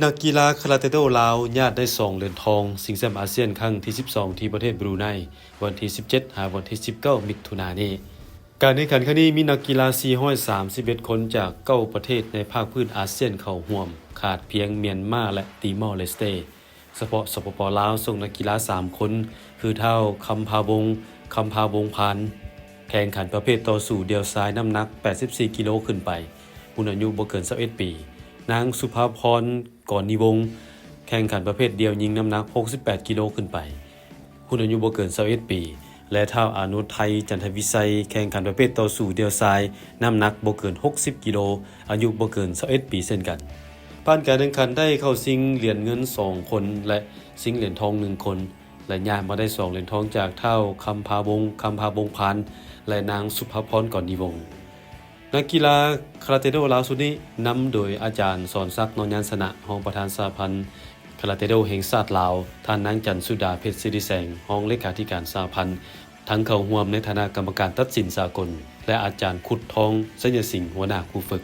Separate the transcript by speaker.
Speaker 1: นักกีฬาคาราเต้โดลาวญาติได้2เหรียญทองชิงแชมป์อาเซียนครั้งที่12ที่ประเทศบรูไนวันที่17หาวันที่19มิถุนายนนี้การแข่งขันครั้งนี้มีนักกีฬา431คนจาก9ประเทศในภาคพื้นอาเซียนเข้าร่วมขาดเพียงเมียนมาและติมอร์เลสเตเฉพาะสปปลาวส่งนักกีฬา3คนคือเท่าคำพาวงพานแข่งขันประเภทต่อสู้เดี่ยวซ้ายน้ำหนัก84กิโลขึ้นไปรุ่นอายุบ่เกิน21ปีนางสุภาพรก่อนนิวงศ์แข่งขันประเภทเดียวยิงน้ำหนัก68กิโลขึ้นไปรุ่นอายุบ่เกิน21ปีและเท่าอานุไทยจันทวิสัยแข่งขันประเภทต่อสู้เดี่ยวซ้ายน้ำหนักบ่เกิน60กิโลอายุบ่เกิน21ปีเช่นกันผ่านการแข่งขันได้เข้าชิงเหรียญเงิน2คนและชิงเหรียญทอง1คนและญาติมาได้2เหรียญทองจากเท่าคำพาวงพานและนางสุภาพรก่อนนิวงศ์นักกีฬาคาราเต้โดลาวสุดนี้นำโดยอาจารย์สอนศักดิ์นนยานสนะรองประธานสหพันธ์คาราเต้โดแห่งชาติลาวท่านนางจันทร์สุดาเพชรศิริแสงรองเลขาธิการสหพันธ์ทั้งเข้าร่วมในฐานะกรรมการตัดสินสากลและอาจารย์ขุดทองสัญญสิงห์หัวหน้าผู้ฝึก